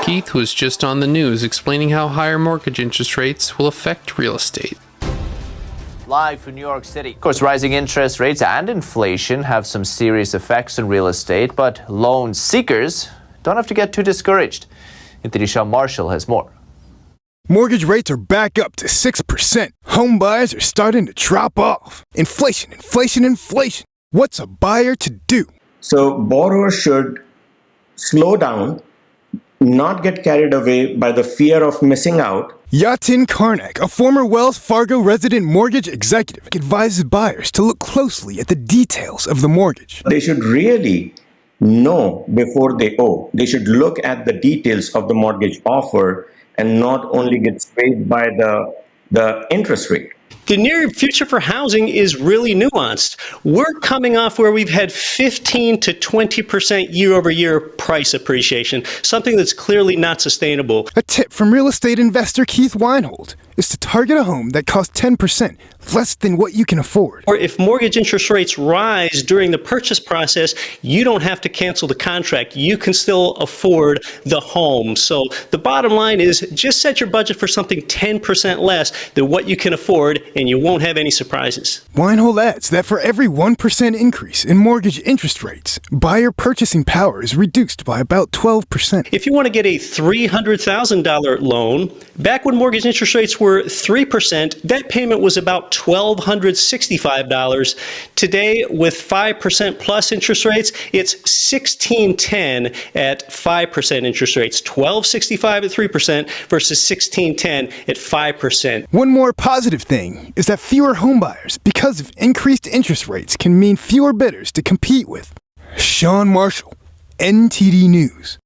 Keith was just on the news explaining how higher mortgage interest rates will affect real estate. Live from New York City. Of course, rising interest rates and inflation have some serious effects on real estate, but loan seekers don't have to get too discouraged. Anthony Shaw Marshall has more. Mortgage rates are back up to 6%. Home buyers are starting to drop off. Inflation, inflation, inflation. What's a buyer to do? So borrowers should slow down, not get carried away by the fear of missing out. Yatin Karnak, a former Wells Fargo resident mortgage executive, advises buyers to look closely at the details of the mortgage. They should really know before they owe. They should look at the details of the mortgage offer and not only get swayed by the interest rate. The near future for housing is really nuanced. We're coming off where we've had 15 to 20% year-over-year price appreciation, something that's clearly not sustainable. A tip from real estate investor Keith Weinhold is to target a home that costs 10% less than what you can afford. Or if mortgage interest rates rise during the purchase process, you don't have to cancel the contract. You can still afford the home. So the bottom line is just set your budget for something 10% less than what you can afford, and you won't have any surprises. Weinhold adds that for every 1% increase in mortgage interest rates, buyer purchasing power is reduced by about 12%. If you want to get a $300,000 loan, back when mortgage interest rates were 3%, that payment was about $1,265. Today, with 5% plus interest rates, it's $1,610 at 5% interest rates. $1,265 at 3% versus $1,610 at 5%. One more positive thing is that fewer homebuyers, because of increased interest rates, can mean fewer bidders to compete with. Sean Marshall, NTD News.